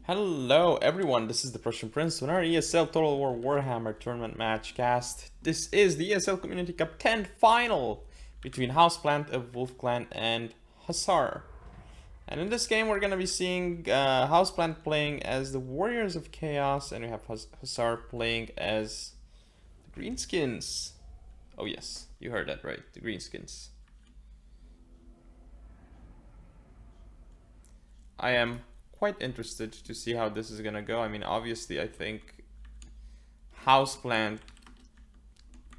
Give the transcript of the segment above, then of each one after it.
Hello everyone, this is the Prussian Prince with our ESL Total War Warhammer Tournament Match cast. This is the ESL Community Cup 10 final between Houseplant of Wolf Clan and Hussar. And in this game we're going to be seeing Houseplant playing as the Warriors of Chaos, and we have Hussar playing as the Greenskins. Oh yes, you heard that right, the Greenskins. I am quite interested to see how this is gonna go. I mean, obviously, I think Houseplant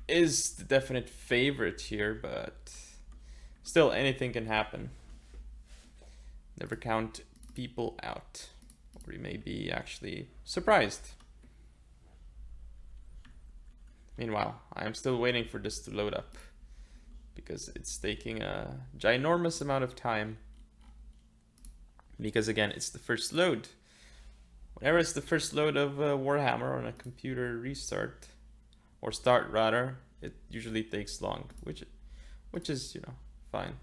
is the definite favorite here, but still, anything can happen. Never count people out, or you may be actually surprised. Meanwhile, I am still waiting for this to load up because it's taking a ginormous amount of time. Because again, it's the first load. Whenever it's the first load of Warhammer on a computer restart, or start rather, it usually takes long, which is, you know, fine.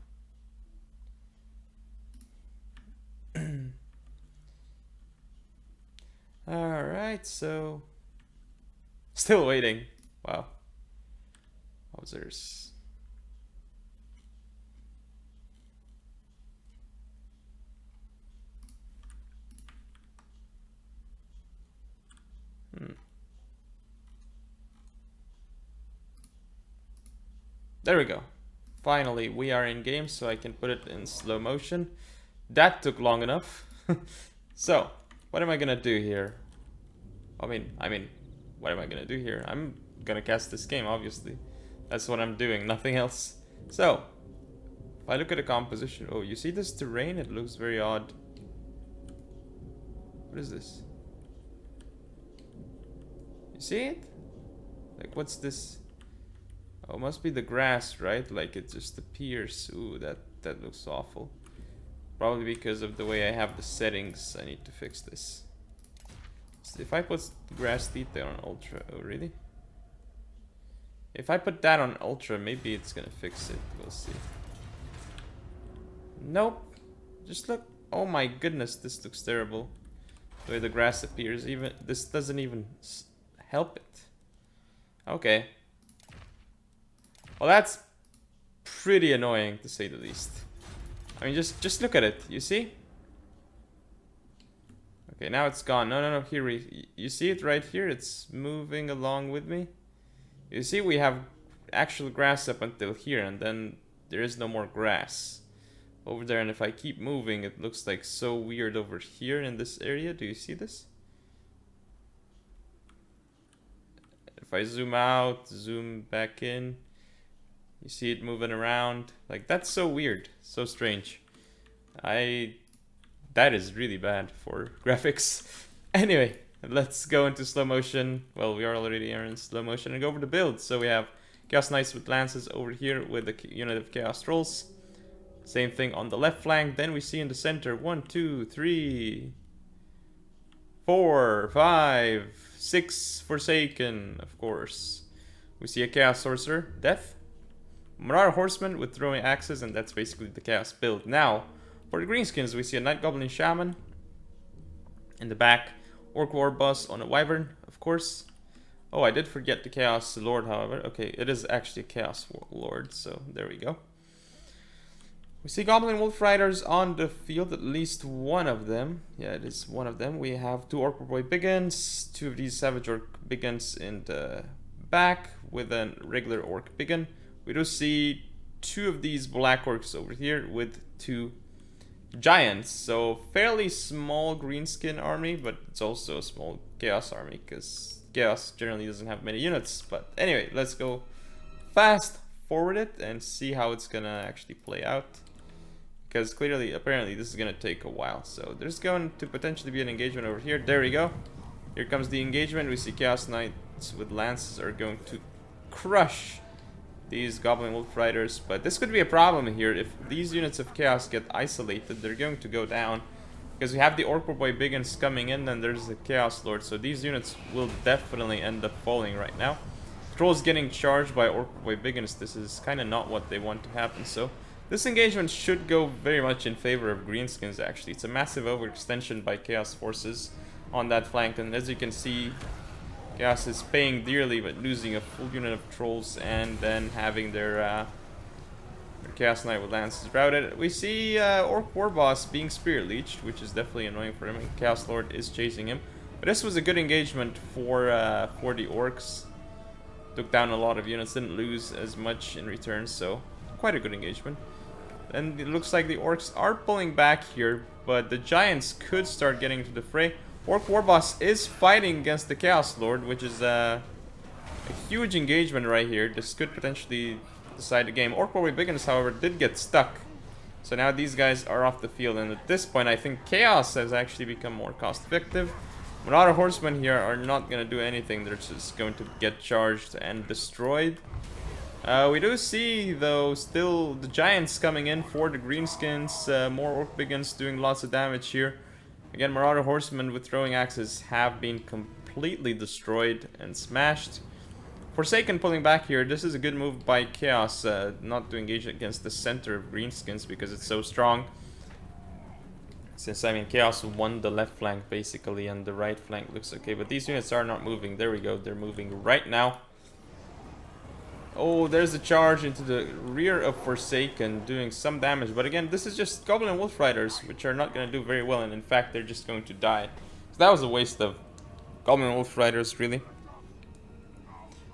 Alright, so still waiting. Wow. Wowzers. There we go. Finally, we are in game, so I can put it in slow motion. That took long enough. So, what am I gonna do here? I mean, what am I gonna do here? I'm gonna cast this game, obviously. That's what I'm doing, nothing else. So, if I look at the composition, oh, you see this terrain? It looks very odd. What is this? You see it? Like, what's this? Oh, it must be the grass, right? Like it just appears. Ooh, that looks awful. Probably because of the way I have the settings. I need to fix this. So if I put grass detail on ultra, oh really? If I put that on ultra, maybe it's gonna fix it. We'll see. Nope. Just look. Oh my goodness, this looks terrible. The way the grass appears, even this doesn't even help it. Okay. Well, that's pretty annoying, to say the least. I mean, just look at it. You see? Okay, now it's gone. No. Here you see it right here. It's moving along with me. You see, we have actual grass up until here, and then there is no more grass over there. And if I keep moving, it looks like so weird over here in this area. Do you see this? If I zoom out, zoom back in. You see it moving around. Like, that's so weird. So strange. That is really bad for graphics. Anyway, let's go into slow motion. Well, we are already in slow motion and go over the build. So we have Chaos Knights with lances over here with the unit of Chaos Trolls. Same thing on the left flank. Then we see in the center 1, 2, 3, 4, 5, 6 Forsaken, of course. We see a Chaos Sorcerer, Death. Marauder Horseman with throwing axes, and that's basically the Chaos build. Now, for the Greenskins, we see a Night Goblin Shaman in the back. Orc War Boss on a Wyvern, of course. Oh, I did forget the Chaos Lord, however. Okay, it is actually a Chaos Lord, so there we go. We see Goblin Wolf Riders on the field, at least one of them. Yeah, it is one of them. We have 2 Orc Boy Biggins, 2 of these Savage Orc Biggins in the back with a regular Orc Biggin. We do see 2 of these Black Orcs over here with 2 Giants. So fairly small Greenskin army, but it's also a small Chaos army because Chaos generally doesn't have many units. But anyway, let's go fast forward it and see how it's gonna actually play out. Because clearly, apparently, this is gonna take a while. So there's going to potentially be an engagement over here. There we go. Here comes the engagement. We see Chaos Knights with lances are going to crush these Goblin Wolf Riders, but this could be a problem here. If these units of Chaos get isolated, they're going to go down. Because we have the Orc Boy Biggins coming in, and there's the Chaos Lord, so these units will definitely end up falling right now. Trolls getting charged by Orc Boy Biggins, this is kind of not what they want to happen, so This engagement should go very much in favor of greenskins actually. It's a massive overextension by Chaos forces on that flank, and as you can see, Chaos is paying dearly but losing a full unit of trolls and then having their Chaos Knight with lances routed. We see Orc War Boss being Spirit Leeched, which is definitely annoying for him, and Chaos Lord is chasing him. But this was a good engagement for the Orcs. Took down a lot of units, didn't lose as much in return, so quite a good engagement. And it looks like the Orcs are pulling back here, but the Giants could start getting into the fray. Orc Warboss is fighting against the Chaos Lord, which is a huge engagement right here. This could potentially decide the game. Orc Warrior Biggins, however, did get stuck. So now these guys are off the field, and at this point I think Chaos has actually become more cost effective. Marauder Horsemen here are not going to do anything. They're just going to get charged and destroyed. We do see, though, still the Giants coming in for the Greenskins. More Orc Biggins doing lots of damage here. Again, Marauder Horsemen with throwing axes have been completely destroyed and smashed. Forsaken pulling back here. This is a good move by Chaos, not to engage against the center of Greenskins because it's so strong. Since, I mean, Chaos won the left flank basically, and the right flank looks okay. But these units are not moving. There we go. They're moving right now. Oh, there's a charge into the rear of Forsaken, doing some damage. But again, this is just Goblin Wolf Riders, which are not going to do very well. And in fact, they're just going to die. So that was a waste of Goblin Wolf Riders, really.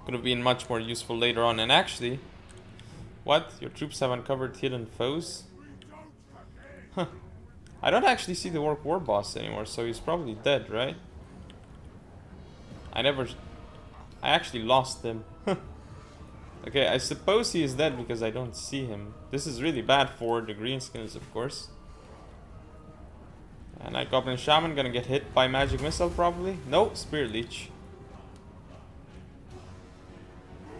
Could have been much more useful later on. And actually, what? Your troops have uncovered hidden foes? Huh. I don't actually see the Orc War Boss anymore, so he's probably dead, right? I actually lost him. Okay, I suppose he is dead because I don't see him. This is really bad for the Greenskins, of course. And Night Goblin Shaman gonna get hit by Magic Missile, probably. No, Spirit Leech.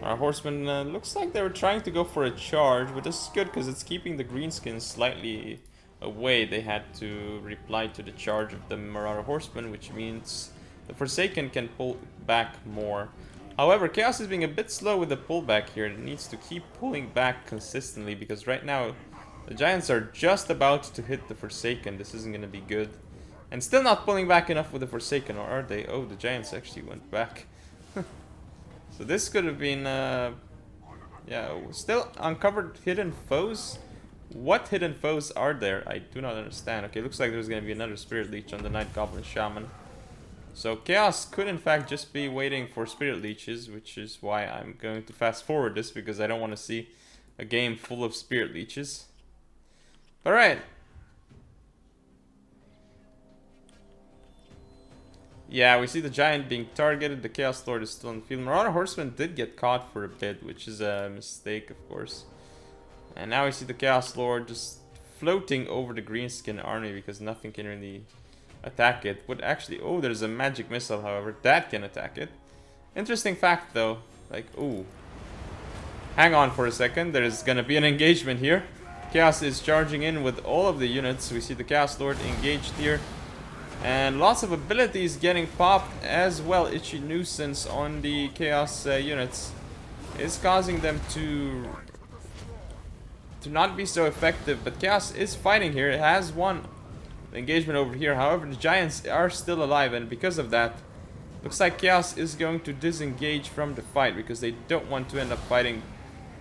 Our Horsemen looks like they were trying to go for a charge, but this is good because it's keeping the Greenskins slightly away. They had to reply to the charge of the Marauder Horsemen, which means the Forsaken can pull back more. However, Chaos is being a bit slow with the pullback here. It needs to keep pulling back consistently because right now the Giants are just about to hit the Forsaken. This isn't going to be good. And still not pulling back enough with the Forsaken, or are they? Oh, the Giants actually went back. So this could have been, yeah, still uncovered hidden foes. What hidden foes are there? I do not understand. Okay, looks like there's going to be another Spirit Leech on the Night Goblin Shaman. So Chaos could in fact just be waiting for Spirit Leeches, which is why I'm going to fast forward this, because I don't want to see a game full of Spirit Leeches. Alright. Yeah, we see the Giant being targeted, the Chaos Lord is still in the field. Marauder Horseman did get caught for a bit, which is a mistake, of course. And now we see the Chaos Lord just floating over the Greenskin army because nothing can really attack it. Would actually, oh, there's a Magic Missile, however, that can attack it. Interesting fact, though. Like, ooh. Hang on for a second, there's gonna be an engagement here. Chaos is charging in with all of the units. We see the Chaos Lord engaged here. And lots of abilities getting popped as well. Itchy Nuisance on the Chaos units is causing them to not be so effective. But Chaos is fighting here. It has won the engagement over here. However, the Giants are still alive, and because of that, looks like Chaos is going to disengage from the fight because they don't want to end up fighting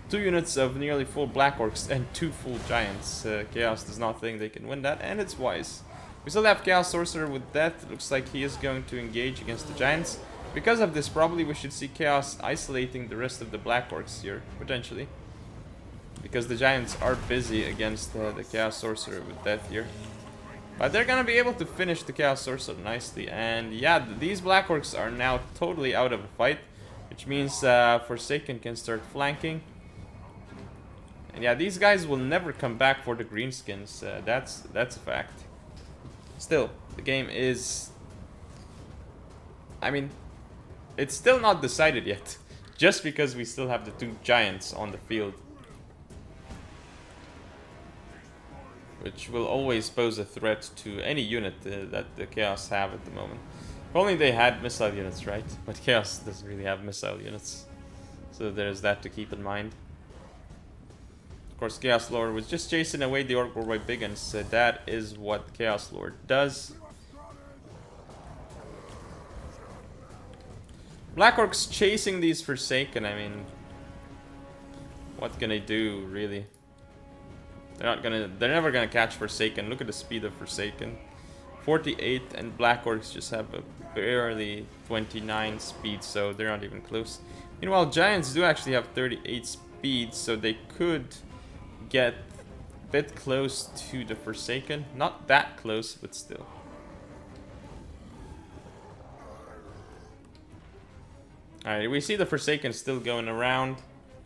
2 units of nearly full Black Orcs and 2 full Giants. Chaos does not think they can win that, and it's wise. We still have Chaos Sorcerer with Death. It looks like he is going to engage against the Giants. Because of this, probably we should see Chaos isolating the rest of the Black Orcs here, potentially. Because the Giants are busy against the Chaos Sorcerer with Death here. But they're gonna be able to finish the Chaos Sorcerer nicely. And yeah, these Black Orcs are now totally out of the fight, which means Forsaken can start flanking. And yeah, these guys will never come back for the Greenskins. That's a fact. Still, the game is... I mean, it's still not decided yet. Just because we still have the 2 Giants on the field. Which will always pose a threat to any unit that the Chaos have at the moment. If only they had missile units, right? But Chaos doesn't really have missile units. So there's that to keep in mind. Of course, Chaos Lord was just chasing away the Orc by Biggins. So that is what Chaos Lord does. Black Orcs chasing these Forsaken, I mean... What can they do, really? They're never gonna catch Forsaken. Look at the speed of Forsaken. 48, and Black Orcs just have a barely 29 speed, so they're not even close. Meanwhile, Giants do actually have 38 speed, so they could get a bit close to the Forsaken. Not that close, but still. Alright, we see the Forsaken still going around.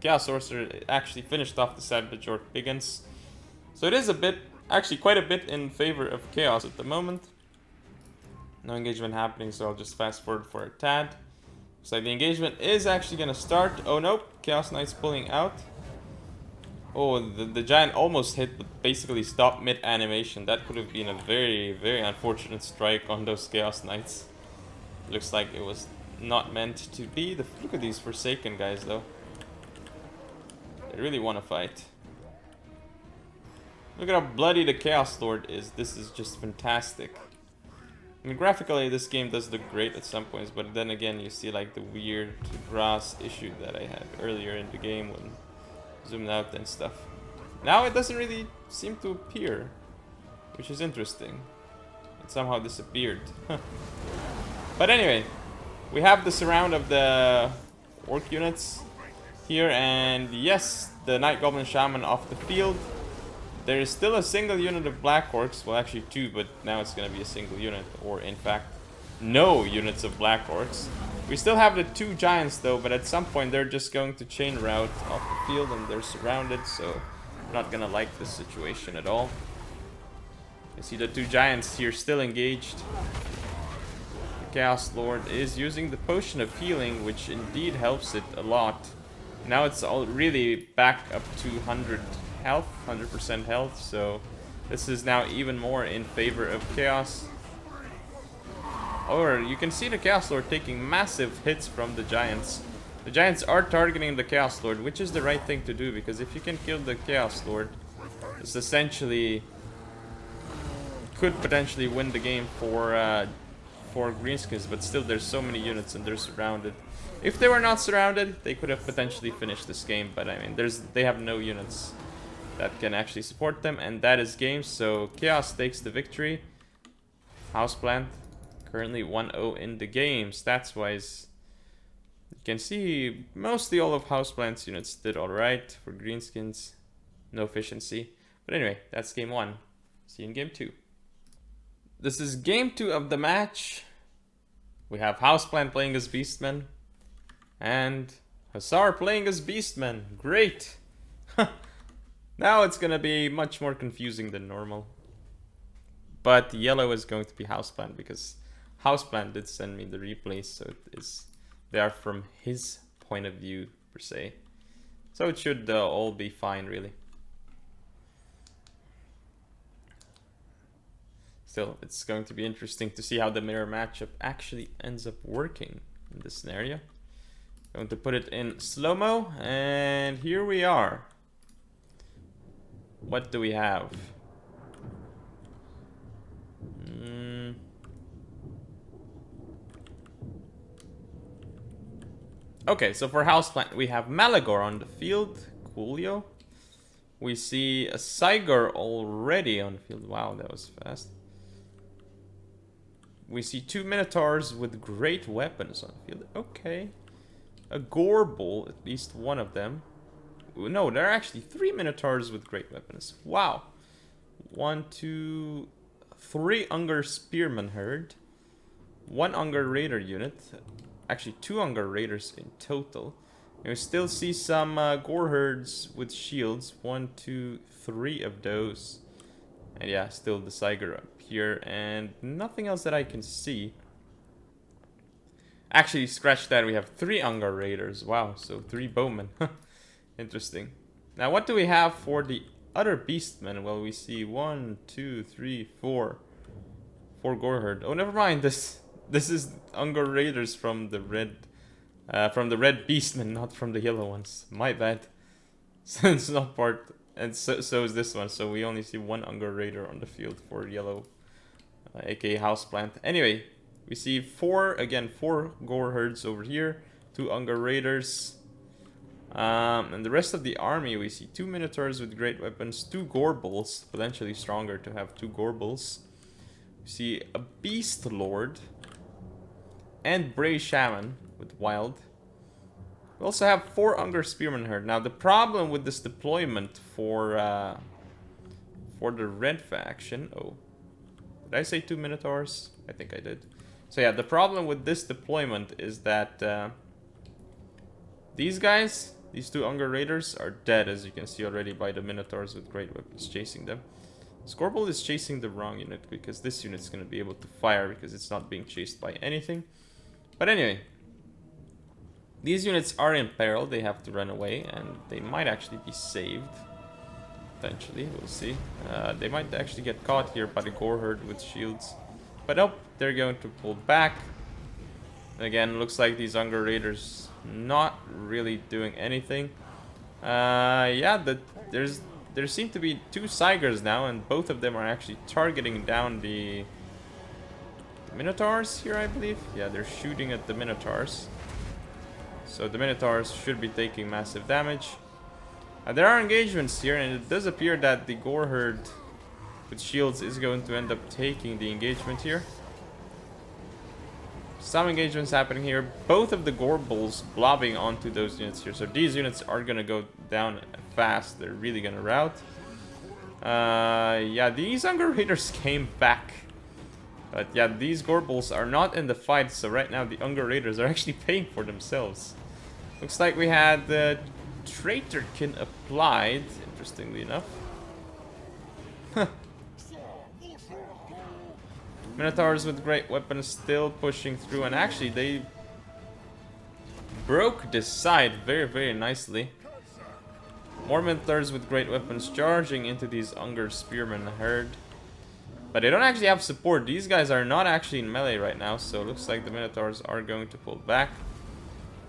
Chaos Sorcerer actually finished off the Savage Orc Biggins. So it is a bit, actually quite a bit in favor of Chaos at the moment. No engagement happening, so I'll just fast forward for a tad. So the engagement is actually going to start. Oh nope, Chaos Knight's pulling out. Oh, the Giant almost hit, but basically stopped mid-animation. That could have been a very, very unfortunate strike on those Chaos Knights. Looks like it was not meant to be. Look at these Forsaken guys though. They really want to fight. Look at how bloody the Chaos Lord is. This is just fantastic. I mean, graphically this game does look great at some points, but then again you see like the weird grass issue that I had earlier in the game when zoomed out and stuff. Now it doesn't really seem to appear, which is interesting. It somehow disappeared. But anyway, we have the surround of the Orc units here, and yes, the Night Goblin Shaman off the field. There is still a single unit of Black Orcs, well actually two, but now it's going to be a single unit, or in fact, no units of Black Orcs. We still have the two Giants though, but at some point they're just going to chain route off the field and they're surrounded, so I'm not going to like this situation at all. You see the two Giants here still engaged. The Chaos Lord is using the Potion of Healing, which indeed helps it a lot. Now it's all really back up to 100 health, 100% health, so this is now even more in favor of Chaos. Or you can see the Chaos Lord taking massive hits from the Giants. The Giants are targeting the Chaos Lord, which is the right thing to do, because if you can kill the Chaos Lord, it's essentially could potentially win the game for Greenskins, but still there's so many units and they're surrounded. If they were not surrounded, they could have potentially finished this game, but I mean, they have no units that can actually support them, and that is game. So Chaos takes the victory. Houseplant currently 1-0 in the game. Stats wise, you can see mostly all of Houseplant's units did alright. For Greenskins, no efficiency. But anyway, that's game 1. See you in game 2. This is game 2 of the match. We have Houseplant playing as Beastman and Hussar playing as Beastman. Great! Now it's gonna be much more confusing than normal. But yellow is going to be Houseplant because Houseplant did send me the replays, so they are from his point of view per se. So it should all be fine, really. Still, it's going to be interesting to see how the mirror matchup actually ends up working in this scenario. Going to put it in slow-mo, and here we are. What do we have? Okay, so for Houseplant, we have Malagor on the field. Coolio. We see a Cygor already on the field. Wow, that was fast. We see 2 Minotaurs with great weapons on the field. Okay. A Gorbull, at least one of them. No, there are actually 3 Minotaurs with great weapons. Wow. 1, 2, 3 Unger Spearman herd. 1 Unger Raider unit. Actually, 2 Unger Raiders in total. And we still see some Gore herds with shields. 1, 2, 3 of those. And yeah, still the Cygor up here. And nothing else that I can see. Actually, scratch that. We have 3 Unger Raiders. Wow, so 3 Bowmen. Interesting. Now, what do we have for the other Beastmen? Well, we see 1, 2, 3, 4. 4 Gore herd. Oh, never mind. This is Unger Raiders from the red Beastmen, not from the yellow ones. My bad. So it's not part And so is this one. So we only see one Unger Raider on the field for yellow, aka houseplant. Anyway, we see four gore herds over here, 2 Unger Raiders. And the rest of the army, we see 2 Minotaurs with great weapons, 2 Gorbals, potentially stronger to have 2 Gorbals. We see a Beast Lord and Bray Shaman with Wild. We also have 4 Unger Spearman herd. Now the problem with this deployment for the red faction, oh, did I say 2 Minotaurs? I think I did. So yeah, the problem with this deployment is that these guys, these 2 Unger Raiders, are dead, as you can see already by the Minotaurs with great weapons chasing them. Scorball is chasing the wrong unit because this unit's going to be able to fire because it's not being chased by anything. But anyway, these units are in peril. They have to run away and they might actually be saved. Potentially, we'll see. They might actually get caught here by the Gore Herd with shields. But nope, they're going to pull back. Again, looks like these Unger Raiders not really doing anything. Yeah, there seem to be 2 Cygars now, and both of them are actually targeting down the Minotaurs here, I believe. Yeah, they're shooting at the Minotaurs. So the Minotaurs should be taking massive damage. There are engagements here, and it does appear that the Gore Herd with shields is going to end up taking the engagement here. Some engagements happening here. Both of the Gorbals blobbing onto those units here. So these units are going to go down fast. They're really going to rout. Yeah, these Unger Raiders came back. But yeah, these Gorbals are not in the fight. So right now the Unger Raiders are actually paying for themselves. Looks like we had the Traitorkin applied, interestingly enough. Huh. Minotaurs with great weapons still pushing through, and actually they broke this side very, very nicely. More Minotaurs with great weapons charging into these Unger Spearmen herd. But they don't actually have support. These guys are not actually in melee right now, so it looks like the Minotaurs are going to pull back.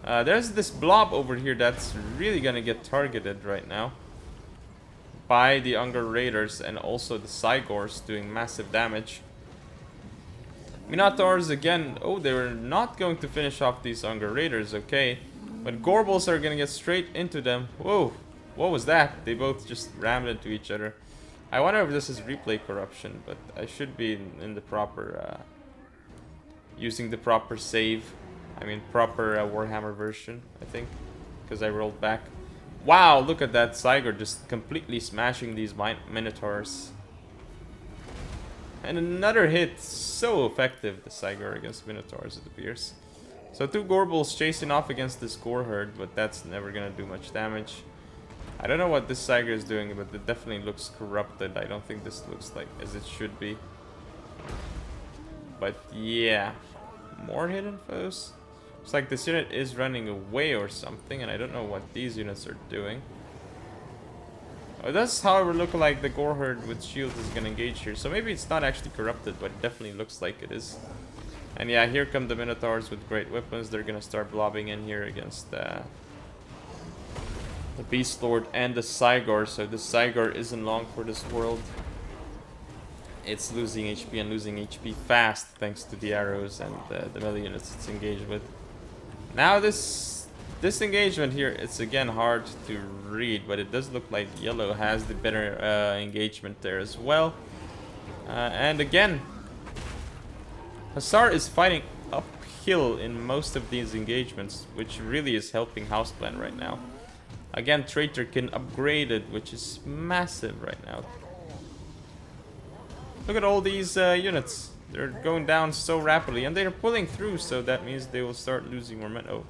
There's this blob over here that's really gonna get targeted right now by the Unger Raiders and also the Cygors doing massive damage. Minotaurs again, oh, they were not going to finish off these Unger Raiders, okay. But Gorbals are gonna get straight into them. Whoa, what was that? They both just rammed into each other. I wonder if this is replay corruption, but I should be in the proper, using the proper save. I mean, proper Warhammer version, I think, because I rolled back. Wow, look at that Cygar just completely smashing these Minotaurs. And another hit, so effective, the Cygar against Minotaurs, it appears. So 2 Gorbals chasing off against this Gore Herd, but that's never gonna do much damage. I don't know what this Cygar is doing, but it definitely looks corrupted. I don't think this looks like as it should be. But yeah, more hidden foes. Looks like this unit is running away or something, and I don't know what these units are doing. It does, however, look like the Gore Herd with shields is going to engage here. So maybe it's not actually corrupted, but it definitely looks like it is. And yeah, here come the Minotaurs with great weapons. They're going to start blobbing in here against the Beast Lord and the Cygar. So the Cygar isn't long for this world. It's losing HP and losing HP fast thanks to the arrows and the melee units it's engaged with. Now this engagement here, it's again hard to read, but it does look like yellow has the better engagement there as well. And again, Hussar is fighting uphill in most of these engagements, which really is helping houseplant right now. Again, Traitorkin upgraded, which is massive right now. Look at all these units. They're going down so rapidly, and they're pulling through, so that means they will start losing momentum. Oh,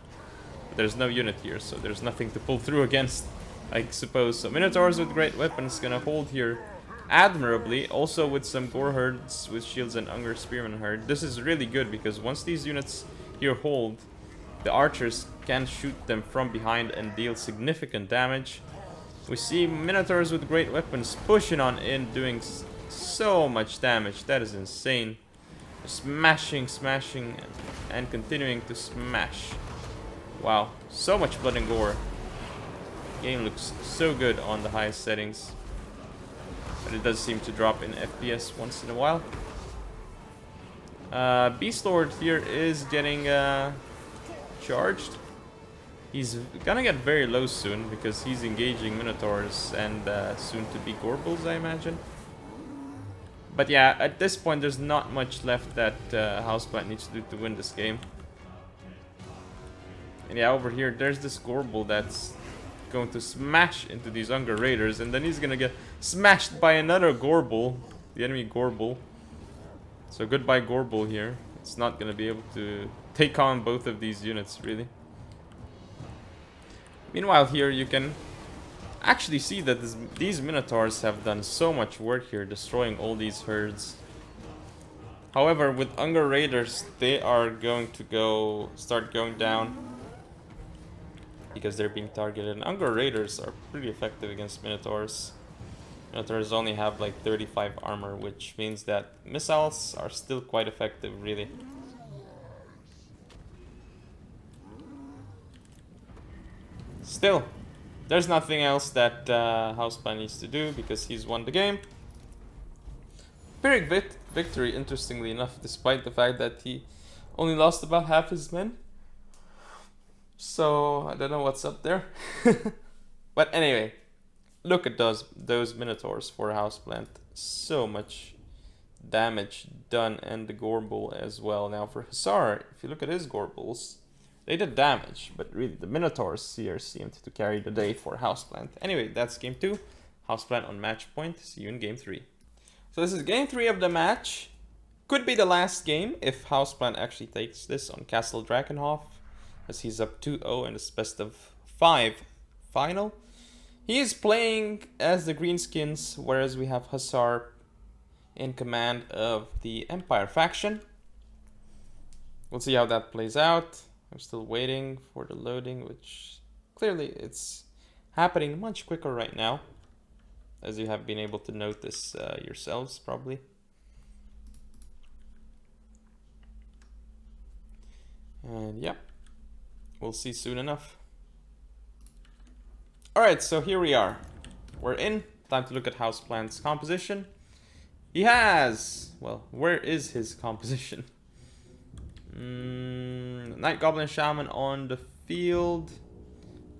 but there's no unit here, so there's nothing to pull through against, I suppose. So Minotaurs with great weapons gonna hold here admirably. Also with some Gore Herds with shields and Unger Spearman herd. This is really good because once these units here hold, the archers can shoot them from behind and deal significant damage. We see Minotaurs with great weapons pushing on in, doing so much damage. That is insane. Smashing, smashing, and continuing to smash. Wow, so much blood and gore. Game looks so good on the highest settings. But it does seem to drop in FPS once in a while. Beast Lord here is getting charged. He's gonna get very low soon because he's engaging Minotaurs and soon to be Gorbals, I imagine. But yeah, at this point there's not much left that Houseplant needs to do to win this game. And yeah, over here there's this Gorbal that's going to smash into these Unger Raiders, and then he's gonna get smashed by another Gorbal, the enemy Gorbal. So goodbye Gorbal here. It's not gonna be able to take on both of these units, really. Meanwhile here you can actually see that these Minotaurs have done so much work here, destroying all these herds. However, with Unger Raiders, they are going to start going down because they're being targeted. And Unger Raiders are pretty effective against Minotaurs. Minotaurs only have like 35 armor, which means that missiles are still quite effective, really. Still, there's nothing else that Houseplant needs to do because he's won the game. Pyrrhic victory, interestingly enough, despite the fact that he only lost about half his men. So, I don't know what's up there. But anyway, look at those Minotaurs for Houseplant. So much damage done, and the Gorbal as well. Now for Hussar, if you look at his Gorbals, they did damage, but really the Minotaurs here seemed to carry the day for Houseplant. Anyway, that's game 2. Houseplant on match point. See you in game 3. So this is game 3 of the match. Could be the last game if Houseplant actually takes this on Castle Drakenhof, as he's up 2-0 in this best of 5 final. He is playing as the Greenskins, whereas we have Hussar in command of the Empire faction. We'll see how that plays out. I'm still waiting for the loading, which clearly it's happening much quicker right now, as you have been able to notice yourselves probably. And yeah, we'll see soon enough. Alright, so here we are. We're in. Time to look at Houseplant's composition. He has... well, where is his composition? Night Goblin Shaman on the field.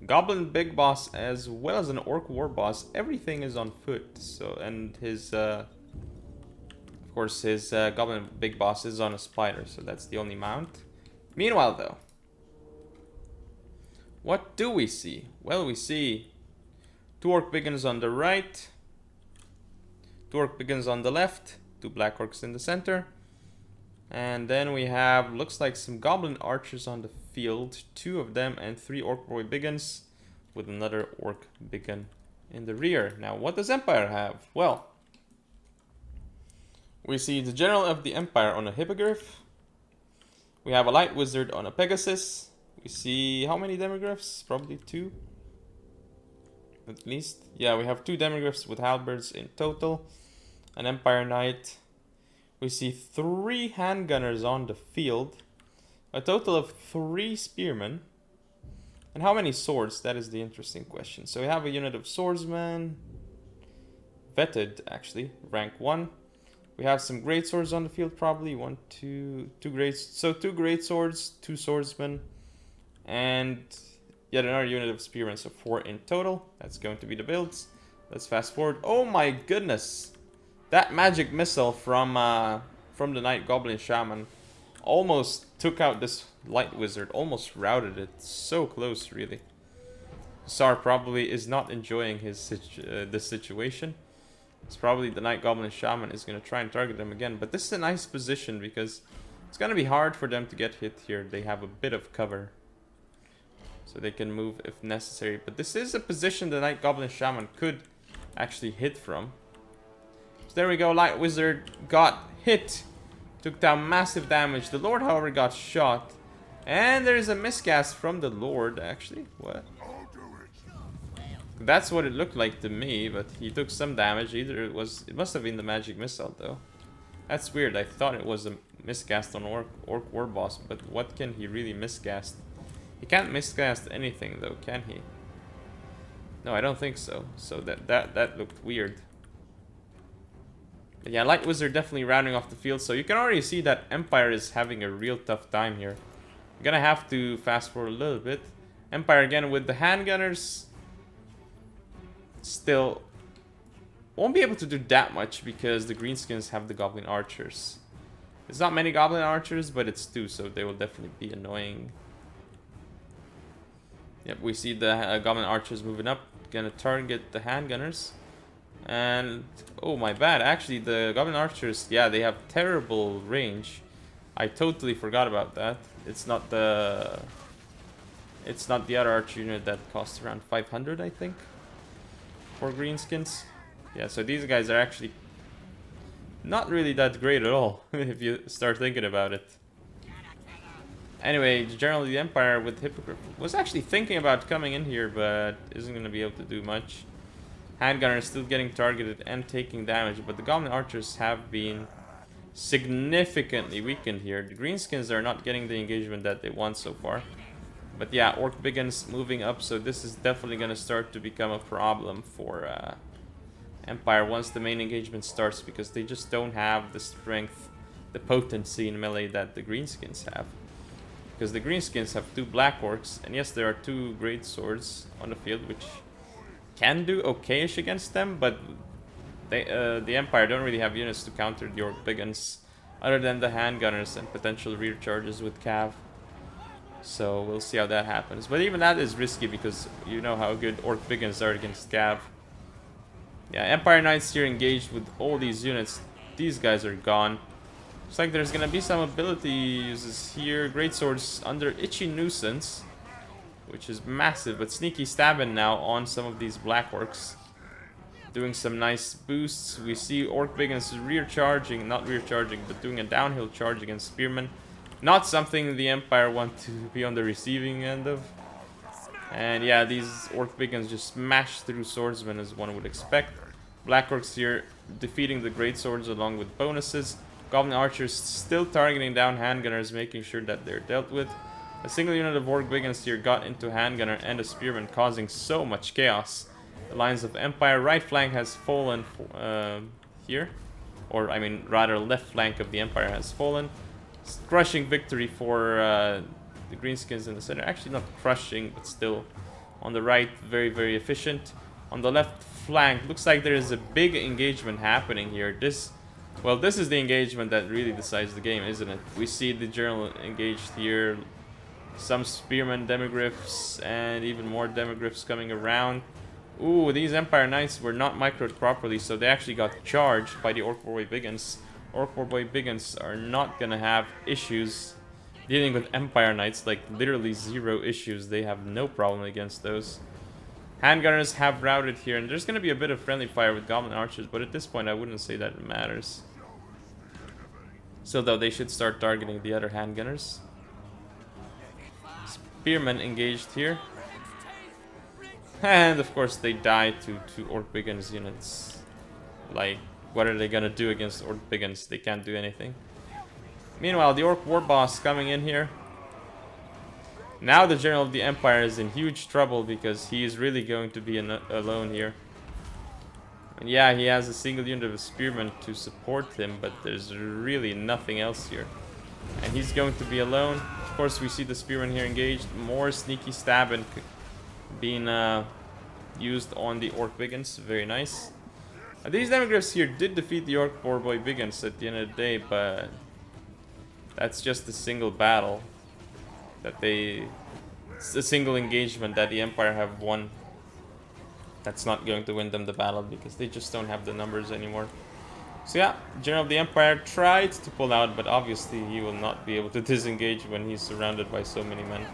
Goblin Big Boss as well as an Orc War Boss. Everything is on foot. So, and his... of course, his Goblin Big Boss is on a spider, so that's the only mount. Meanwhile, though, what do we see? Well, we see 2 Orc Biggins on the right, 2 Orc Biggins on the left, 2 Black Orcs in the center, and then we have, looks like some Goblin Archers on the field, 2 of them, and 3 Orc Boy Biggins with another Orc Biggin in the rear. Now, what does Empire have? Well, we see the General of the Empire on a Hippogriff. We have a Light Wizard on a Pegasus. We see how many Demigryphs? Probably 2. At least. Yeah, we have 2 Demigryphs with halberds in total. An Empire Knight. We see 3 handgunners on the field. A total of 3 spearmen. And how many swords? That is the interesting question. So we have a unit of swordsmen. Vetted, actually. Rank 1. We have some great swords on the field, probably. 1, 2 great... so 2 great swords, 2 swordsmen. And yet another unit of spearmen, so 4 in total. That's going to be the builds. Let's fast forward. Oh my goodness! That magic missile from the Night Goblin Shaman almost took out this Light Wizard. Almost routed it. So close, really. Hussar probably is not enjoying his this situation. It's probably the Night Goblin Shaman is going to try and target them again. But this is a nice position because it's going to be hard for them to get hit here. They have a bit of cover, so they can move if necessary. But this is a position the Night Goblin Shaman could actually hit from. So there we go. Light Wizard got hit. Took down massive damage. The Lord, however, got shot. And there's a miscast from the Lord, actually. What? That's what it looked like to me, but he took some damage. Either it must have been the magic missile, though. That's weird. I thought it was a miscast on Orc War Boss, but what can he really miscast? He can't miscast anything, though, can he? No, I don't think so. So that looked weird. But yeah, Light Wizard definitely rounding off the field. So you can already see that Empire is having a real tough time here. I'm gonna have to fast forward a little bit. Empire again with the handgunners. Still won't be able to do that much because the greenskins have the Goblin Archers. It's not many Goblin Archers, but it's 2, so they will definitely be annoying. Yep, we see the Goblin Archers moving up. Gonna target the handgunners. And, oh my bad, actually the Goblin Archers, yeah, they have terrible range. I totally forgot about that. It's not the other archer unit that costs around 500, I think, for greenskins. Yeah, so these guys are actually not really that great at all, if you start thinking about it. Anyway, generally the Empire with Hippogriff was actually thinking about coming in here, but isn't going to be able to do much. Handgunner is still getting targeted and taking damage, but the Goblin Archers have been significantly weakened here. The greenskins are not getting the engagement that they want so far. But yeah, Orc Biggins moving up, so this is definitely going to start to become a problem for Empire once the main engagement starts, because they just don't have the strength, the potency in melee that the greenskins have. Because the greenskins have 2 black orcs, and yes, there are 2 great swords on the field, which can do okayish against them, but they, the Empire don't really have units to counter the Orc Biggins, other than the handgunners and potential rear charges with Cav. So we'll see how that happens. But even that is risky because you know how good Orc Biggins are against Cav. Yeah, Empire Knights here engaged with all these units. These guys are gone. Looks like there's gonna be some ability uses here. Great swords under Itchy Nuisance, which is massive, but Sneaky Stabbing now on some of these black orcs, doing some nice boosts. We see Orc Biggins rear charging, not rear charging, but doing a downhill charge against Spearmen. Not something the Empire want to be on the receiving end of. And yeah, these Orc Biggins just smash through swordsmen as one would expect. Black Orcs here defeating the great swords along with bonuses. Goblin Archers still targeting down handgunners, making sure that they're dealt with. A single unit of Orc Biggins here got into handgunner and a spearman, causing so much chaos. The lines of Empire right flank has fallen here, or I mean rather left flank of the Empire has fallen. Crushing victory for the greenskins in the center. Actually not crushing, but still on the right, very, very efficient. On the left flank, looks like there is a big engagement happening here. Well, this is the engagement that really decides the game, isn't it? We see the general engaged here. Some spearmen demigryphs and even more demigryphs coming around. Ooh, these Empire Knights were not microed properly, so they actually got charged by the Orc Boy Biggins. Orc Boy Biggins are not gonna have issues dealing with Empire Knights, like literally 0 issues. They have no problem against those. Handgunners have routed here, and there's gonna be a bit of friendly fire with Goblin Archers, but at this point I wouldn't say that it matters. So though they should start targeting the other handgunners. Spearmen engaged here. And of course they die to Orc Biggins units. Like, what are they gonna do against Orc Biggins? They can't do anything. Meanwhile, the Orc War Boss coming in here. Now the General of the Empire is in huge trouble because he is really going to be alone here. And yeah, he has a single unit of spearmen to support him, but there's really nothing else here. And he's going to be alone. Of course, we see the spearmen here engaged. More Sneaky Stabbing being used on the Orc Biggins. Very nice. These demigryphs here did defeat the Orc Boy Biggins at the end of the day, but that's just a single battle that it's a single engagement that the Empire have won. That's not going to win them the battle because they just don't have the numbers anymore. So yeah, General of the Empire tried to pull out, but obviously he will not be able to disengage when he's surrounded by so many men.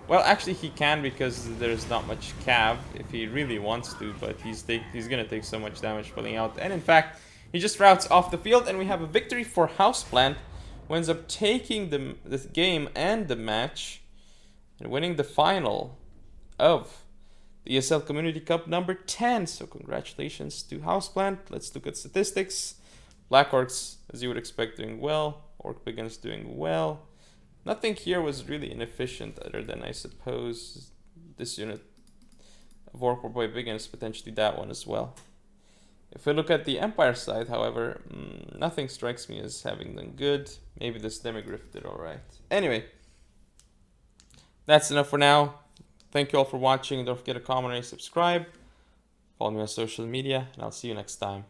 Well, actually he can because there's not much cav if he really wants to, but he's gonna take so much damage pulling out. And in fact, he just routes off the field, and we have a victory for Houseplant, who ends up taking the game and the match and winning the final of the ESL Community Cup number 10. So congratulations to Houseplant. Let's look at statistics. Black Orcs, as you would expect, doing well. Orc Biggins doing well. Nothing here was really inefficient other than, I suppose, this unit Vork or Boy Biggins, potentially that one as well. If we look at the Empire side, however, nothing strikes me as having them good. Maybe this Demigriff did alright. Anyway, that's enough for now. Thank you all for watching. Don't forget to comment and subscribe. Follow me on social media, and I'll see you next time.